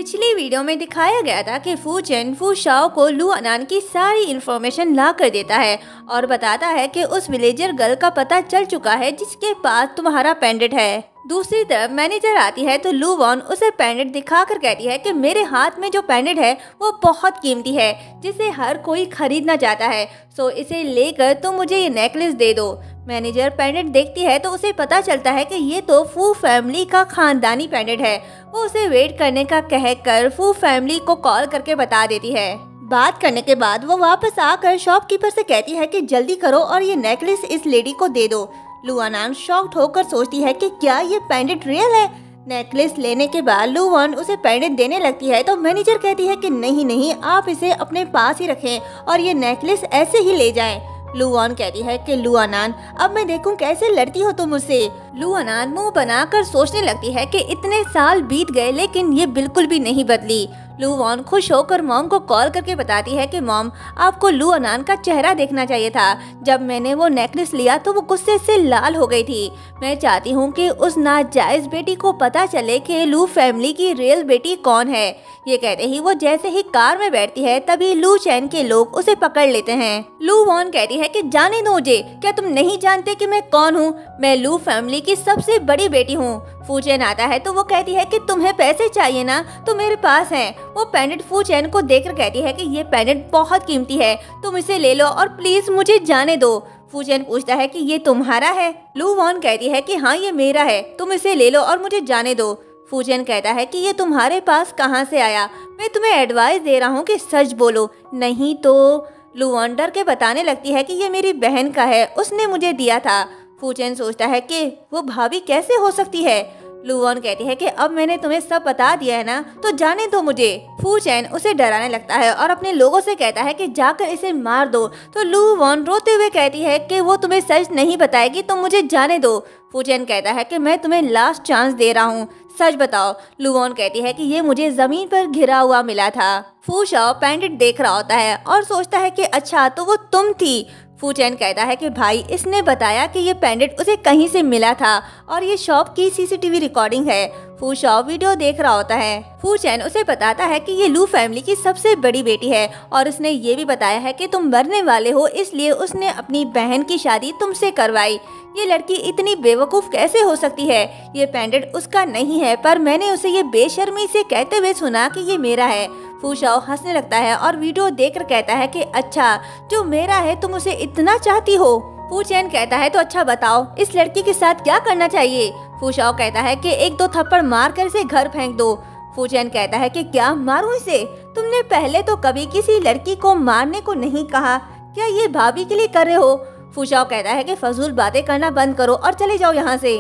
पिछली वीडियो में दिखाया गया था कि फू चेन फू शाओ को लू अनान की सारी इन्फॉर्मेशन ला कर देता है और बताता है कि उस विलेजर गर्ल का पता चल चुका है जिसके पास तुम्हारा पेंडेंट है। दूसरी तरफ मैनेजर आती है तो लू वॉन उसे पेंडेंट दिखाकर कहती है कि मेरे हाथ में जो पेंडेंट है वो बहुत कीमती है जिसे हर कोई खरीदना चाहता है, सो इसे लेकर तुम मुझे ये नेकलेस दे दो। मैनेजर पेंडेंट देखती है तो उसे पता चलता है कि ये तो फू फैमिली का खानदानी पेंडेंट है। वो उसे वेट करने का कहकर फू फैमिली को कॉल करके बता देती है। बात करने के बाद वो वापस आकर शॉपकीपर से कहती है कि जल्दी करो और ये नेकलेस इस लेडी को दे दो। लू अनान शॉक्ड होकर सोचती है कि क्या ये पेंडेंट रियल है। नेकलेस लेने के बाद लू वॉन उसे पेंडेंट देने लगती है तो मैनेजर कहती है कि नहीं आप इसे अपने पास ही रखें और ये नेकलेस ऐसे ही ले जाएं। लू वॉन कहती है कि लू अनान अब मैं देखूं कैसे लड़ती हो तुम मुझसे। लू अनान मुंह बनाकर सोचने लगती है कि इतने साल बीत गए लेकिन ये बिल्कुल भी नहीं बदली। लू वॉन खुश होकर मॉम को कॉल करके बताती है कि मॉम आपको लू अनान का चेहरा देखना चाहिए था। जब मैंने वो नेकलेस लिया तो वो गुस्से से लाल हो गई थी। मैं चाहती हूँ कि उस नाजायज बेटी को पता चले कि लू फैमिली की रियल बेटी कौन है। ये कहते ही वो जैसे ही कार में बैठती है तभी लू चैन के लोग उसे पकड़ लेते हैं। लू वॉन कहती है कि जाने दो मुझे, क्या तुम नहीं जानते कि मैं कौन हूँ? मैं लू फैमिली की सबसे बड़ी बेटी हूँ। फू चैन आता है तो वो कहती है कि तुम्हें पैसे चाहिए ना, तो मेरे पास हैं। वो पेंडेंट फू चैन को देखकर कहती है कि ये पेंडेंट बहुत कीमती है, तुम इसे ले लो और प्लीज मुझे जाने दो। फू चैन पूछता है कि ये तुम्हारा है? लू वॉन कहती है कि हाँ ये मेरा है, तुम इसे ले लो और मुझे जाने दो। फू चैन कहता है कि ये तुम्हारे पास कहाँ से आया? मैं तुम्हें एडवाइस दे रहा हूँ कि सच बोलो, नहीं तो। लू वॉन डर के बताने लगती है कि ये मेरी बहन का है, उसने मुझे दिया था। फू चैन सोचता है कि वो भाभी कैसे हो सकती है। लू वॉन कहती है कि अब मैंने तुम्हें सब बता दिया है ना, तो जाने दो मुझे। फू चैन उसे डराने लगता है और अपने लोगों से कहता है कि जाकर इसे मार दो। तो लू वॉन रोते हुए कहती है कि वो तुम्हें सच नहीं बताएगी, तो मुझे जाने दो। फू चैन कहता है कि मैं तुम्हें लास्ट चांस दे रहा हूँ, सच बताओ। लू वॉन कहती है कि ये मुझे जमीन पर घिरा हुआ मिला था। फू शाओ पेंडेंट देख रहा होता है और सोचता है कि अच्छा तो वो तुम थी। फू चैन कहता है कि भाई इसने बताया कि ये पेंडेंट उसे कहीं से मिला था और ये शॉप की सीसीटीवी रिकॉर्डिंग है। फू शाओ वीडियो देख रहा होता है। फू चैन उसे बताता है कि ये लू फैमिली की सबसे बड़ी बेटी है और उसने ये भी बताया है कि तुम मरने वाले हो, इसलिए उसने अपनी बहन की शादी तुमसे करवाई। ये लड़की इतनी बेवकूफ़ कैसे हो सकती है? ये पेंडेंट उसका नहीं है, पर मैंने उसे ये बेशर्मी से कहते हुए सुना कि ये मेरा है। फू शाओ हंसने लगता है और वीडियो देखकर कहता है कि अच्छा जो मेरा है तुम उसे इतना चाहती हो। फू चैन कहता है तो अच्छा बताओ इस लड़की के साथ क्या करना चाहिए? फू शाओ कहता है कि एक दो थप्पड़ मार कर इसे घर फेंक दो। फू चैन कहता है कि क्या मारूं इसे? तुमने पहले तो कभी किसी लड़की को मारने को नहीं कहा, क्या ये भाभी के लिए कर रहे हो? फू शाओ कहता है कि फजूल बातें करना बंद करो और चले जाओ यहाँ से।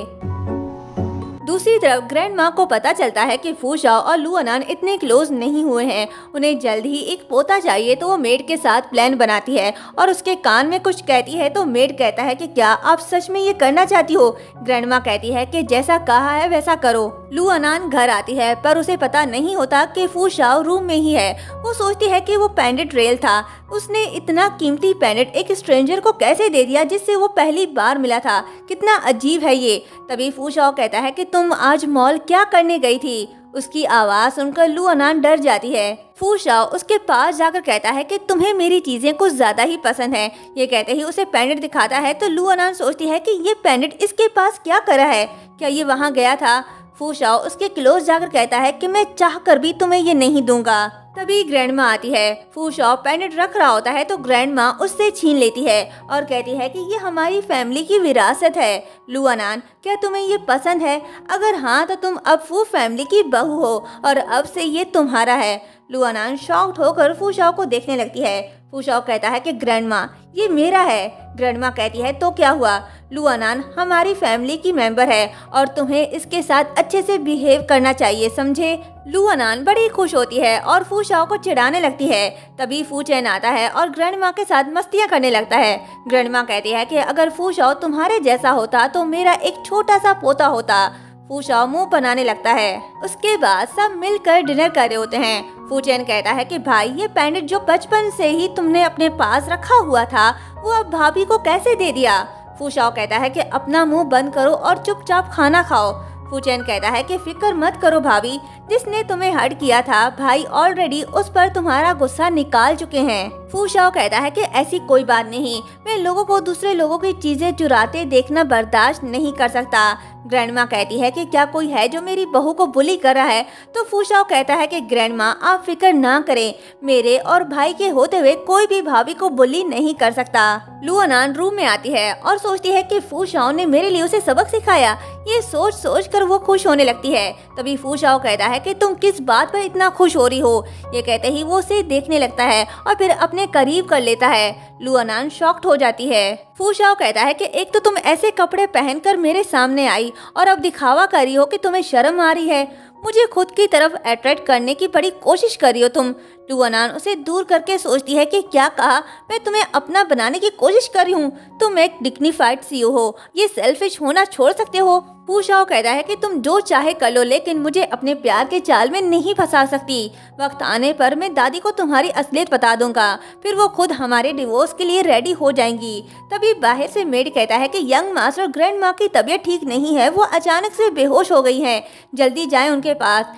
दूसरी तरफ ग्रैंड माँ को पता चलता है कि फू शाओ और लू अनान इतने क्लोज नहीं हुए हैं, उन्हें जल्द ही एक पोता चाहिए। तो वो मेड के साथ प्लान बनाती है और उसके कान में कुछ कहती है तो मेड कहता है कि क्या आप सच में ये करना चाहती हो? ग्रैंड माँ कहती है कि जैसा कहा है वैसा करो। लू अनान घर आती है पर उसे पता नहीं होता कि फू शाओ रूम में ही है। वो सोचती है कि वो पेंडेंट रियल था, उसने इतना कीमती पेंडेंट एक स्ट्रेंजर को कैसे दे दिया जिससे वो पहली बार मिला था, कितना अजीब है ये। तभी फू शाओ कहता है कि तुम आज मॉल क्या करने गई थी? उसकी आवाज सुनकर लू अनान डर जाती है। फू शाओ उसके पास जाकर कहता है कि तुम्हें मेरी चीजें कुछ ज्यादा ही पसंद है। ये कहते ही उसे पेंडेंट दिखाता है तो लू अनान सोचती है कि ये पेंडेंट इसके पास क्या करा है, क्या ये वहाँ गया था? फू शाओ उसके क्लोज जाकर कहता है कि मैं चाह कर भी तुम्हें ये नहीं दूंगा। तभी ग्रैंड माँ आती है। फू शाओ पेंडेंट रख रहा होता है तो ग्रैंड माँ उससे छीन लेती है और कहती है कि ये हमारी फैमिली की विरासत है। लू अनान क्या तुम्हें ये पसंद है? अगर हाँ तो तुम अब फू फैमिली की बहू हो और अब से ये तुम्हारा है। लू अनान शॉक्ड होकर फू शाओ को देखने लगती है। फू शाओ कहता है कि ग्रैंड माँ ये मेरा है। ग्रैंड माँ कहती है तो क्या हुआ? लू अनान हमारी फैमिली की मेंबर है और तुम्हें इसके साथ अच्छे से बिहेव करना चाहिए, समझे? लू अनान बड़ी खुश होती है और फू शाओ को चिढ़ाने लगती है। तभी फू चैन आता है और ग्रैंड माँ के साथ मस्तियाँ करने लगता है। ग्रैंड माँ कहती है कि अगर फू शाओ तुम्हारे जैसा होता तो मेरा एक छोटा सा पोता होता। फू शाओ मुंह बनाने लगता है। उसके बाद सब मिलकर डिनर कर रहे होते हैं। फू चैन कहता है कि भाई ये पेंडेंट जो बचपन से ही तुमने अपने पास रखा हुआ था वो अब भाभी को कैसे दे दिया? फू शाओ कहता है कि अपना मुंह बंद करो और चुपचाप खाना खाओ। फूचेन कहता है कि फिक्र मत करो भाभी, जिसने तुम्हें हर्ट किया था भाई ऑलरेडी उस पर तुम्हारा गुस्सा निकाल चुके हैं। फू शाओ कहता है कि ऐसी कोई बात नहीं, मैं लोगों को दूसरे लोगों की चीजें चुराते देखना बर्दाश्त नहीं कर सकता। ग्रैंडमा कहती है कि क्या कोई है जो मेरी बहू को बुली कर रहा है, तो फू शाओ कहता है कि ग्रैंडमा आप फिक्र ना करें, मेरे और भाई के होते हुए कोई भी भाभी को बुली नहीं कर सकता। लुआनान रूम में आती है और सोचती है कि फू शाओ ने मेरे लिए उसे सबक सिखाया। ये सोच सोच कर वो खुश होने लगती है। तभी फू शाओ कहता है कि तुम किस बात पर इतना खुश हो रही हो। ये कहते ही वो उसे देखने लगता है और फिर अपने करीब कर लेता है। लुआनान शॉक्ड हो जाती है। फू शाओ कहता है कि एक तो तुम ऐसे कपड़े पहनकर मेरे सामने आई और अब दिखावा कर रही हो कि तुम्हें शर्म आ रही है। मुझे खुद की तरफ अट्रैक्ट करने की बड़ी कोशिश कर रही हो तुम। लुआनान उसे दूर करके सोचती है कि क्या कहा, मैं तुम्हें अपना बनाने की कोशिश कर रही हूँ। तुम एक डिग्निफाइड सीईओ हो, ये सेल्फिश होना छोड़ सकते हो। फू शाओ कहता है कि तुम जो चाहे कर लो, लेकिन मुझे अपने प्यार के जाल में नहीं फंसा सकती। वक्त आने पर मैं दादी को तुम्हारी असलियत बता दूंगा, फिर वो खुद हमारे डिवोर्स के लिए रेडी हो जाएंगी। तभी बाहर से मेड कहता है कि यंग मास्टर ग्रैंड माँ की तबीयत ठीक नहीं है, वो अचानक से बेहोश हो गई हैं, जल्दी जाएं उनके पास।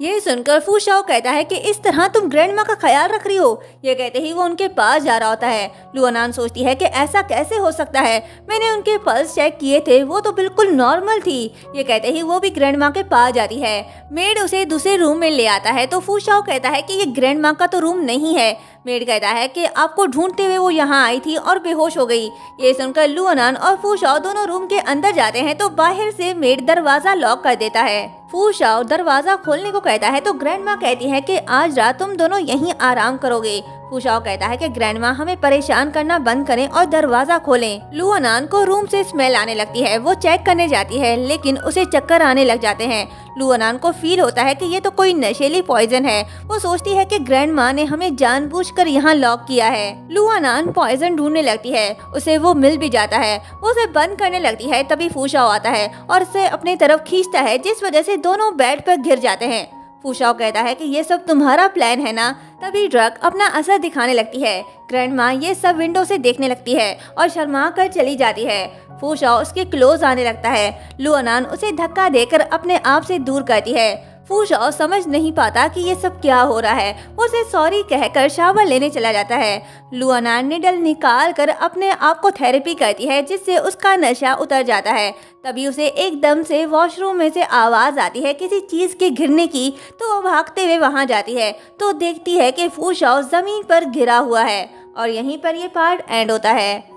ये सुनकर फू शाओ कहता है कि इस तरह तुम ग्रैंड माँ का ख्याल रख रही हो। ये कहते ही वो उनके पास जा रहा होता है। लुआनान सोचती है कि ऐसा कैसे हो सकता है, मैंने उनके पल्स चेक किए थे, वो तो बिल्कुल नॉर्मल थी। ये कहते ही वो भी ग्रैंड माँ के पास जाती है। मेड उसे दूसरे रूम में ले आता है तो फू शाओ कहता है कि ये ग्रैंड माँ का तो रूम नहीं है। मेड कहता है कि आपको ढूंढते हुए वो यहाँ आई थी और बेहोश हो गई। ये सुनकर लुआनान और फू शाओ दोनों रूम के अंदर जाते हैं तो बाहर से मेड दरवाजा लॉक कर देता है। फू शाओ दरवाजा खोलने को कहता है तो ग्रैंड माँ कहती है कि आज रात तुम दोनों यहीं आराम करोगे। फू शाओ कहता है कि ग्रैंड माँ हमें परेशान करना बंद करें और दरवाजा खोलें। लुआनान को रूम से स्मेल आने लगती है। वो चेक करने जाती है लेकिन उसे चक्कर आने लग जाते हैं। लुआनान को फील होता है कि ये तो कोई नशीली पॉइजन है। वो सोचती है कि ग्रैंड माँ ने हमें जानबूझकर यहाँ लॉक किया है। लुआनान पॉइजन ढूंढने लगती है, उसे वो मिल भी जाता है। वो उसे बंद करने लगती है तभी फू शाओ आता है और उसे अपनी तरफ खींचता है, जिस वजह से दोनों बेड पर गिर जाते हैं। फू शाओ कहता है कि ये सब तुम्हारा प्लान है ना। तभी ड्रग अपना असर दिखाने लगती है। ग्रैंड माँ ये सब विंडो से देखने लगती है और शर्मा कर चली जाती है। फू शाओ उसके क्लोज आने लगता है। लुआनान उसे धक्का देकर अपने आप से दूर करती है। फू शाओ समझ नहीं पाता कि ये सब क्या हो रहा है। वो उसे सॉरी कहकर शावर लेने चला जाता है। लुआनान निडल निकाल कर अपने आप को थेरेपी करती है, जिससे उसका नशा उतर जाता है। तभी उसे एकदम से वॉशरूम में से आवाज आती है किसी चीज के गिरने की, तो वो भागते हुए वहां जाती है तो देखती है कि फू शाओ जमीन पर गिरा हुआ है। और यहीं पर ये पार्ट एंड होता है।